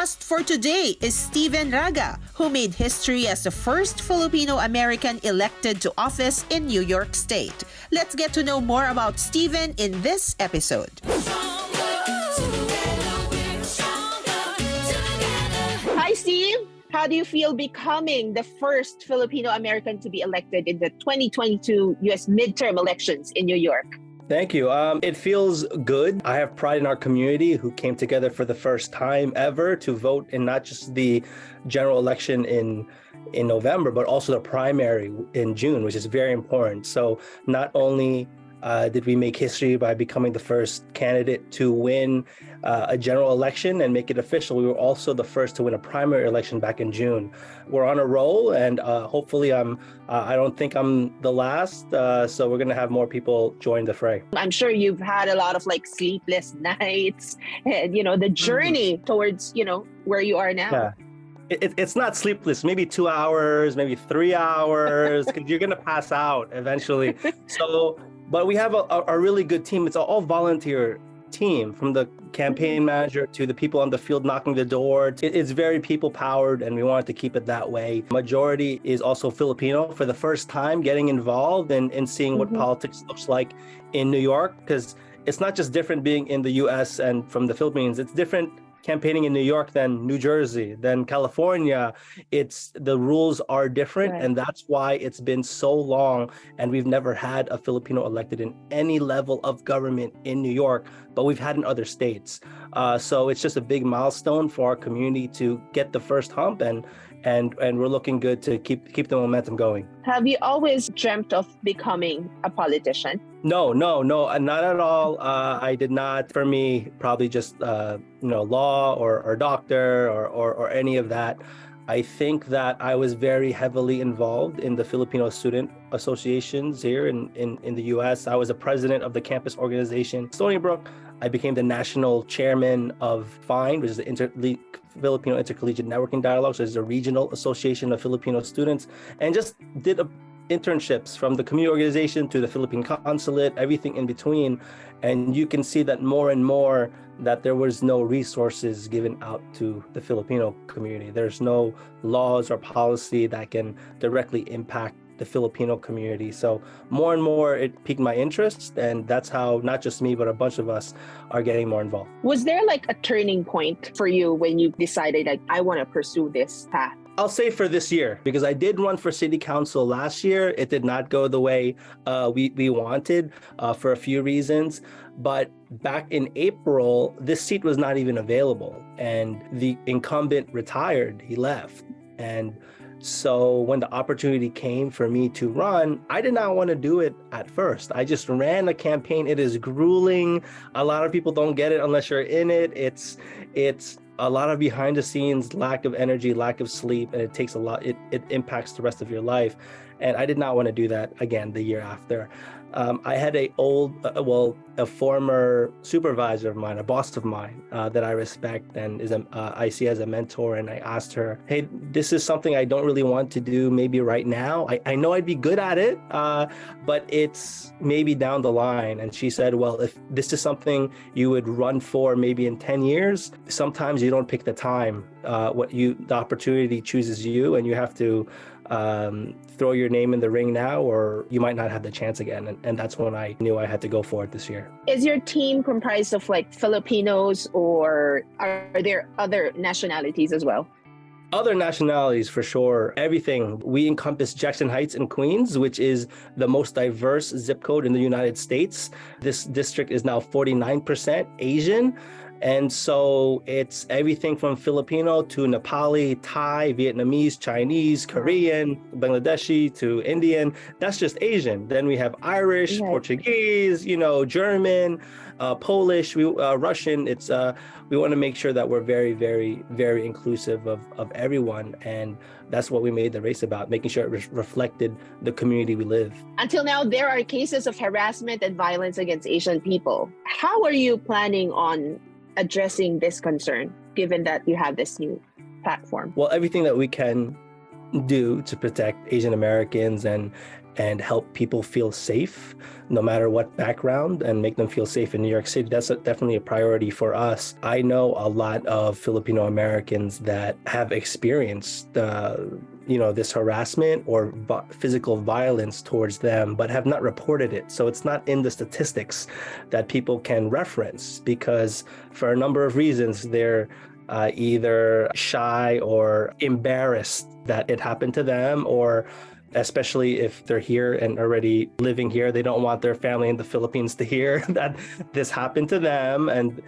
guest for today is Steven Raga, who made history as the first Filipino American elected to office in New York State. Let's get to know more about Steven in this episode. Hi, Steve. How do you feel becoming the first Filipino American to be elected in the 2022 U.S. midterm elections in New York? Thank you. It feels good. I have pride in our community who came together for the first time ever to vote in not just the general election in November, but also the primary in June, which is very important. So not only did we make history by becoming the first candidate to win a general election and make it official, we were also the first to win a primary election back in June. We're on a roll, and hopefully I don't think I'm the last, so we're going to have more people join the fray. I'm sure you've had a lot of sleepless nights and, the journey towards, where you are now. Yeah. It's not sleepless, maybe 2 hours, maybe 3 hours, because you're going to pass out eventually. But we have a really good team. It's an all volunteer team, from the campaign manager to the people on the field knocking the door. It's very people powered, and we wanted to keep it that way. Majority is also Filipino, for the first time getting involved and seeing what politics looks like in New York, because it's not just different being in the US and from the Philippines. It's different campaigning in New York than New Jersey, than California. The rules are different, right. And that's why it's been so long and we've never had a Filipino elected in any level of government in New York, but we've had in other states. So it's just a big milestone for our community to get the first hump, and we're looking good to keep the momentum going. Have you always dreamt of becoming a politician? No, not at all. I did not. For me, probably just law or doctor or any of that. I think that I was very heavily involved in the Filipino student associations here in the U.S. I was a president of the campus organization Stony Brook. I became the national chairman of FIND, which is the Filipino Intercollegiate Networking Dialogue, so it's a regional association of Filipino students, and just did internships from the community organization to the Philippine consulate, everything in between. And you can see that more and more that there was no resources given out to the Filipino community. There's no laws or policy that can directly impact the Filipino community. So more and more it piqued my interest, and that's how not just me but a bunch of us are getting more involved. Was there a turning point for you when you decided I want to pursue this path? I'll say for this year, because I did run for city council last year. It did not go the way we wanted for a few reasons. But back in April, this seat was not even available, and the incumbent retired. He left. And so when the opportunity came for me to run, I did not want to do it at first. I just ran a campaign. It is grueling. A lot of people don't get it unless you're in it. It's a lot of behind the scenes, lack of energy, lack of sleep, and it takes a lot. It impacts the rest of your life. And I did not want to do that again the year after. I had a former supervisor of mine, a boss of mine that I respect and I see as a mentor. And I asked her, hey, this is something I don't really want to do maybe right now. I know I'd be good at it, but it's maybe down the line. And she said, well, if this is something you would run for maybe in 10 years, sometimes you don't pick the time. The opportunity chooses you, and you have to throw your name in the ring now, or you might not have the chance again. And that's when I knew I had to go for it this year. Is your team comprised of Filipinos, or are there other nationalities as well? Other nationalities, for sure. Everything. We encompass Jackson Heights in Queens, which is the most diverse zip code in the United States. This district is now 49% Asian. And so it's everything from Filipino to Nepali, Thai, Vietnamese, Chinese, Korean, Bangladeshi to Indian. That's just Asian. Then we have Irish, Portuguese, German, Polish, Russian. We want to make sure that we're very, very, very inclusive of everyone. And that's what we made the race about, making sure it reflected the community we live. Until now, there are cases of harassment and violence against Asian people. How are you planning on addressing this concern, given that you have this new platform? Well, everything that we can do to protect Asian Americans and help people feel safe no matter what background and make them feel safe in New York City. That's definitely a priority for us. I know a lot of Filipino Americans that have experienced this harassment or physical violence towards them, but have not reported it. So it's not in the statistics that people can reference because for a number of reasons, they're either shy or embarrassed that it happened to them, or especially if they're here and already living here, they don't want their family in the Philippines to hear that this happened to them, and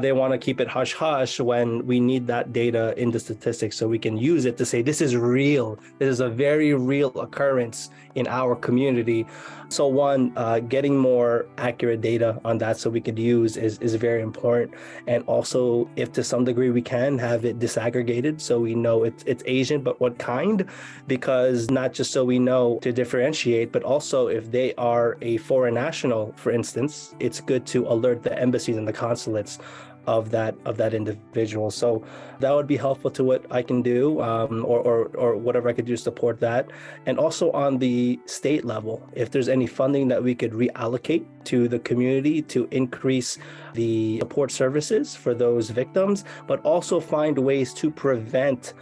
they want to keep it hush hush when we need that data in the statistics so we can use it to say this is real. This is a very real occurrence in our community. So one, getting more accurate data on that so we could use is very important. And also, if to some degree we can have it disaggregated so we know it's Asian, but what kind, because not just so we know to differentiate, but also if they are a foreign national, for instance, it's good to alert the embassies and the consulates of that individual. So that would be helpful to what I can do, or whatever I could do to support that. And also on the state level, if there's any funding that we could reallocate to the community to increase the support services for those victims, but also find ways to prevent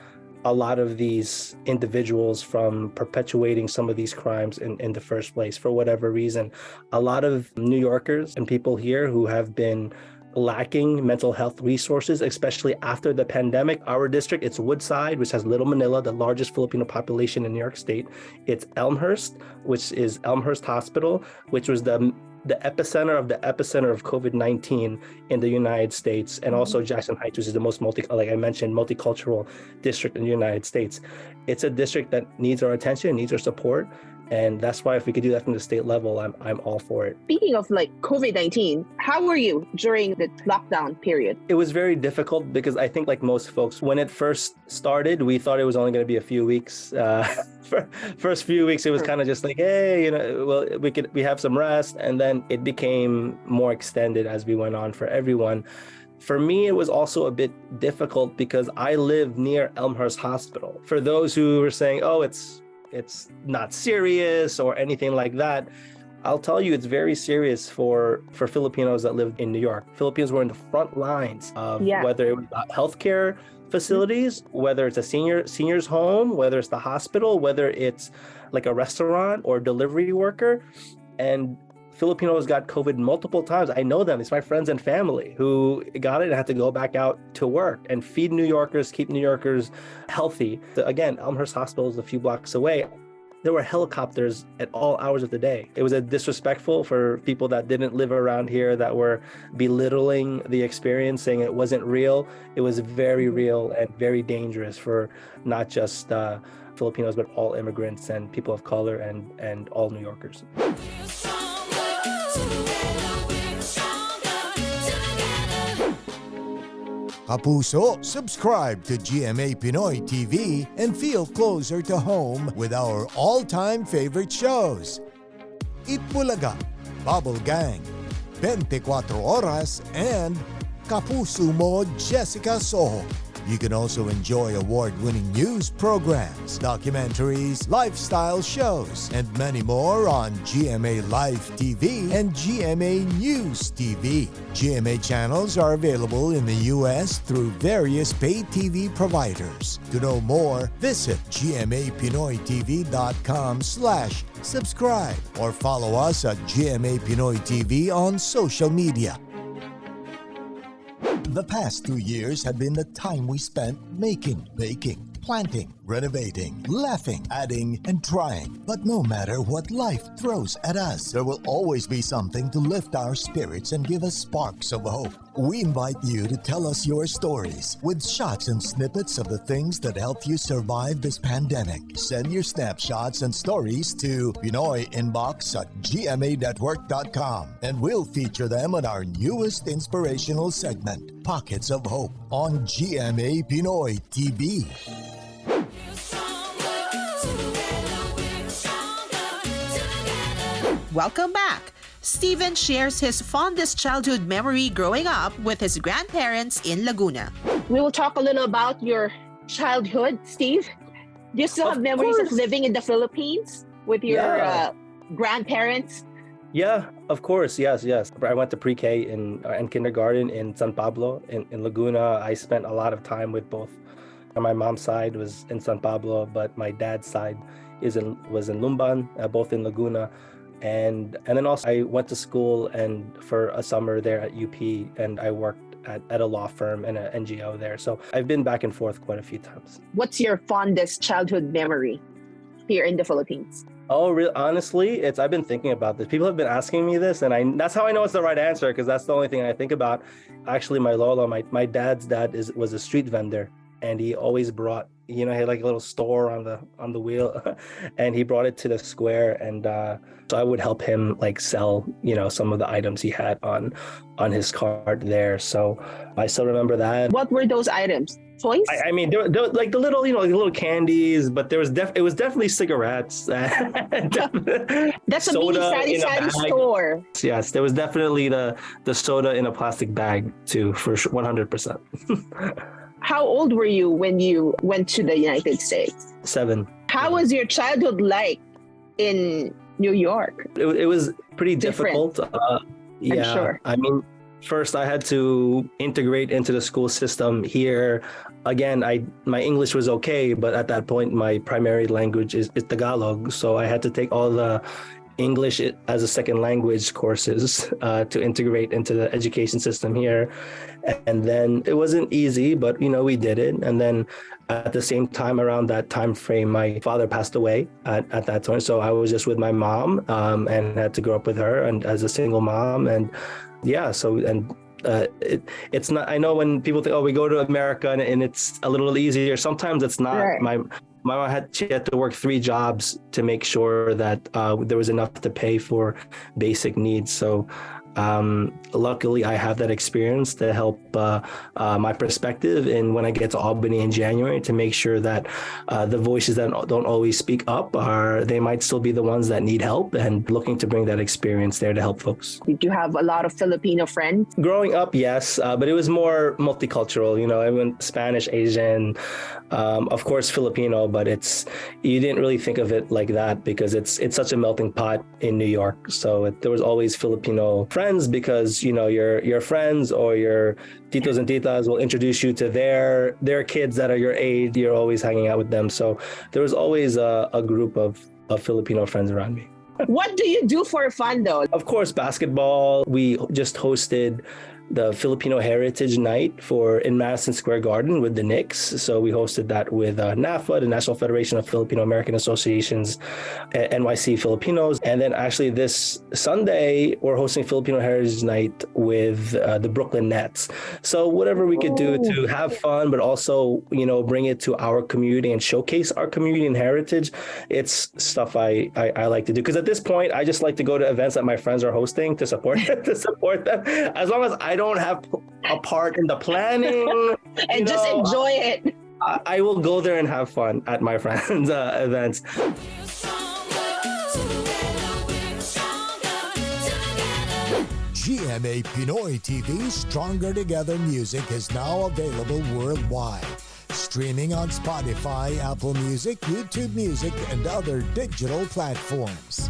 a lot of these individuals from perpetuating some of these crimes in the first place for whatever reason. A lot of New Yorkers and people here who have been lacking mental health resources, especially after the pandemic. Our district, it's Woodside, which has Little Manila, the largest Filipino population in New York State. It's Elmhurst, which is Elmhurst Hospital, which was the epicenter of COVID-19 in the United States, and also Jackson Heights, which is the most multicultural district in the United States. It's a district that needs our attention, needs our support. And that's why if we could do that from the state level, I'm all for it. Speaking of COVID-19, how were you during the lockdown period? It was very difficult because I think like most folks, when it first started, we thought it was only going to be a few weeks. First few weeks, it was kind of just like, hey, we have some rest. And then it became more extended as we went on for everyone. For me, it was also a bit difficult because I live near Elmhurst Hospital. For those who were saying, oh, it's not serious or anything like that, I'll tell you it's very serious for Filipinos that live in New York. Filipinos were in the front lines of whether it was healthcare facilities, whether it's a senior's home, whether it's the hospital, whether it's like a restaurant or delivery worker. And Filipinos got COVID multiple times. I know them. It's my friends and family who got it and had to go back out to work and feed New Yorkers, keep New Yorkers healthy. Again, Elmhurst Hospital is a few blocks away. There were helicopters at all hours of the day. It was disrespectful for people that didn't live around here, that were belittling the experience, saying it wasn't real. It was very real and very dangerous for not just Filipinos, but all immigrants and people of color and all New Yorkers. Kapuso, subscribe to GMA Pinoy TV and feel closer to home with our all-time favorite shows. Itbulaga, Bubble Gang, 24 Oras, and Kapuso Mo Jessica Soho. You can also enjoy award-winning news programs, documentaries, lifestyle shows, and many more on GMA Live TV and GMA News TV. GMA channels are available in the U.S. through various paid TV providers. To know more, visit gmapinoytv.com/subscribe or follow us at GMA Pinoy TV on social media. The past 2 years have been the time we spent making, baking, planting, renovating, laughing, adding, and trying. But no matter what life throws at us, there will always be something to lift our spirits and give us sparks of hope. We invite you to tell us your stories with shots and snippets of the things that helped you survive this pandemic. Send your snapshots and stories to PinoyInbox@gmanetwork.com and we'll feature them on our newest inspirational segment, Pockets of Hope, on GMA Pinoy TV. Welcome back. Steven shares his fondest childhood memory growing up with his grandparents in Laguna. We will talk a little about your childhood, Steve. Do you still Of have memories of course. living in the Philippines with your Yeah. grandparents? Yeah, of course. Yes, yes. I went to pre-K and kindergarten in San Pablo in Laguna. I spent a lot of time with both. My mom's side was in San Pablo, but my dad's side was in Lumban, both in Laguna. And then also I went to school and for a summer there at UP, and I worked at a law firm and an NGO there. So I've been back and forth quite a few times. What's your fondest childhood memory here in the Philippines? Oh, really? Honestly, I've been thinking about this. People have been asking me this, and that's how I know it's the right answer, because that's the only thing I think about. Actually, my Lola, my dad's dad was a street vendor, and he always brought, he had like a little store on the wheel, and he brought it to the square, and so I would help him like sell, some of the items he had on his cart there. So I still remember that. What were those items? Toys? I mean, there were like the little, like the little candies, but it was definitely cigarettes. That's a soda mini in a Sari bag. store. Yes, there was definitely the soda in a plastic bag too, for sure, 100%. How old were you when you went to the United States? 7. How was your childhood like in New York? It was pretty Different. difficult. Yeah, sure. I mean, first I had to integrate into the school system here. Again, my English was okay, but at that point, my primary language is Tagalog. So I had to take all the English as a second language courses to integrate into the education system here. And then it wasn't easy, but we did it. And then at the same time, around that time frame, my father passed away at that time. So I was just with my mom and had to grow up with her and as a single mom. And yeah, so it's not, I know when people think, oh, we go to America and it's a little easier. Sometimes it's not. Right. My mom she had to work 3 jobs to make sure that there was enough to pay for basic needs. So luckily I have that experience to help my perspective, and when I get to Albany in January, to make sure that the voices that don't always speak up they might still be the ones that need help, and looking to bring that experience there to help folks. Did you have a lot of Filipino friends? Growing up, yes, but it was more multicultural. I went Spanish, Asian, of course Filipino, but you didn't really think of it like that because it's such a melting pot in New York. So there was always Filipino friends because your friends or your titos and titas will introduce you to their kids that are your age. You're always hanging out with them. So there was always a group of Filipino friends around me. What do you do for fun though? Of course, basketball. We just hosted the Filipino Heritage Night in Madison Square Garden with the Knicks. So we hosted that with NAFA, the National Federation of Filipino American Associations, NYC Filipinos. And then actually this Sunday, we're hosting Filipino Heritage Night with the Brooklyn Nets. So whatever we could do to have fun, but also, bring it to our community and showcase our community and heritage. It's stuff I like to do. Because at this point, I just like to go to events that my friends are hosting to support them. As long as I don't have a part in the planning And just enjoy it. I will go there and have fun at my friends' events. GMA Pinoy TV Stronger Together music is now available worldwide. Streaming on Spotify, Apple Music, YouTube Music, and other digital platforms.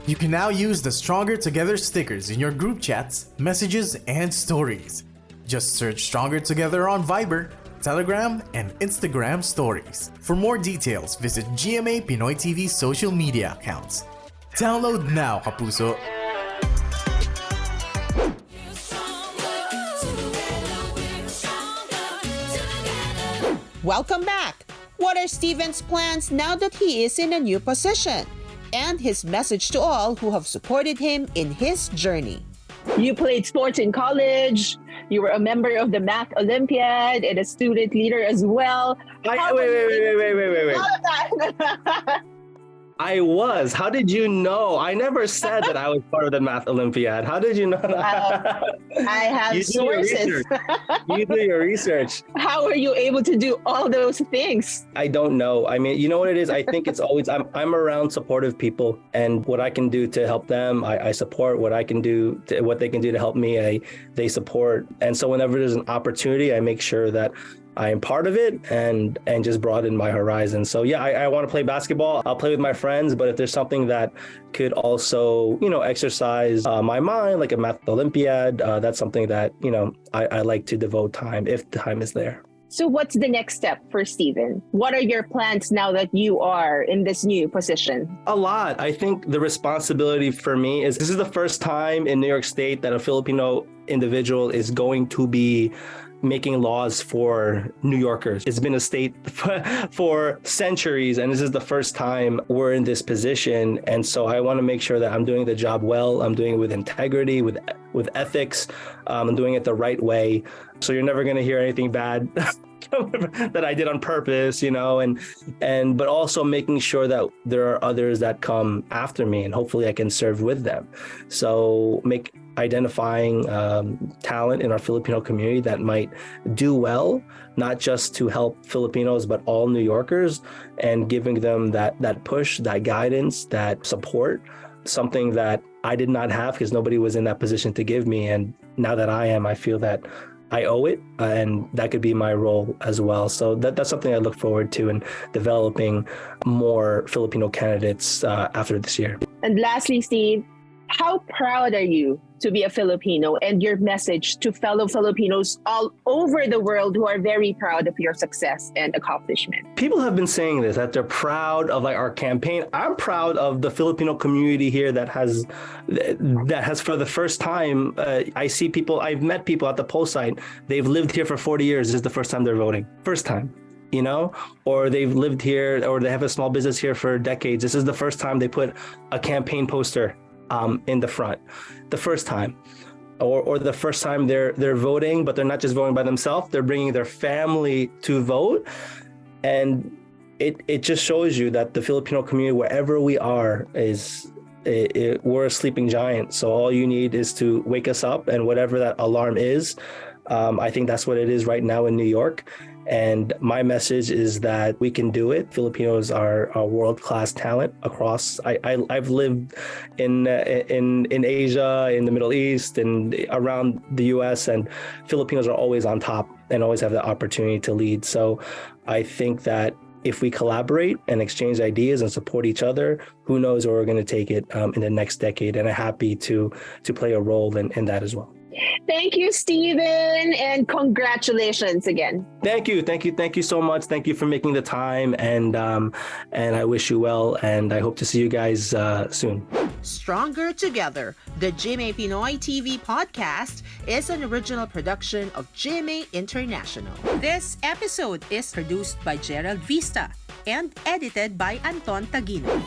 You can now use the Stronger Together stickers in your group chats, messages, and stories. Just search Stronger Together on Viber, Telegram, and Instagram stories. For more details, visit GMA Pinoy TV's social media accounts. Download now, Kapuso! Welcome back! What are Steven's plans now that he is in a new position? And his message to all who have supported him in his journey. You played sports in college. You were a member of the Math Olympiad and a student leader as well. Wait. All of that. I was. How did you know? I never said that I was part of the Math Olympiad. How did you know that? I have You do your sources. research. You do your research. How are you able to do all those things? I don't know. I mean, you know what it is? I think it's always, I'm around supportive people, and what I can do to help them, I support. What I can do, what they can do to help me, they support. And so whenever there's an opportunity, I make sure that I am part of it and just broaden my horizon. So yeah, I want to play basketball. I'll play with my friends, but if there's something that could also, exercise my mind, like a math Olympiad, that's something that, I like to devote time if time is there. So what's the next step for Steven? What are your plans now that you are in this new position? A lot. I think the responsibility for me is this is the first time in New York State that a Filipino individual is going to be making laws for New Yorkers. It's been a state for centuries, and this is the first time we're in this position. And so I want to make sure that I'm doing the job well. I'm doing it with integrity, with ethics. I'm doing it the right way. So you're never going to hear anything bad that I did on purpose, but also making sure that there are others that come after me, and hopefully I can serve with them. So identifying talent in our Filipino community that might do well, not just to help Filipinos, but all New Yorkers, and giving them that push, that guidance, that support, something that I did not have because nobody was in that position to give me. And now that I am, I feel that I owe it, and that could be my role as well. So that's something I look forward to, in developing more Filipino candidates after this year. And lastly, Steve, how proud are you to be a Filipino, and your message to fellow Filipinos all over the world who are very proud of your success and accomplishment? People have been saying this, that they're proud of our campaign. I'm proud of the Filipino community here that has for the first time, I've met people at the poll site. They've lived here for 40 years. This is the first time they're voting. First time. Or they've lived here, or they have a small business here for decades. This is the first time they put a campaign poster in the front, the first time, or the first time they're voting, but they're not just voting by themselves, they're bringing their family to vote. And it just shows you that the Filipino community, wherever we are, we're a sleeping giant. So all you need is to wake us up, and whatever that alarm is, I think that's what it is right now in New York. And my message is that we can do it. Filipinos are a world-class talent across. I've lived in Asia, in the Middle East, and around the U.S., and Filipinos are always on top and always have the opportunity to lead. So I think that if we collaborate and exchange ideas and support each other, who knows where we're going to take it in the next decade. And I'm happy to play a role in that as well. Thank you, Steven, and congratulations again. Thank you so much. Thank you for making the time, and I wish you well, and I hope to see you guys soon. Stronger Together, the GMA Pinoy TV podcast, is an original production of GMA International. This episode is produced by Gerald Vista and edited by Anton Taguino.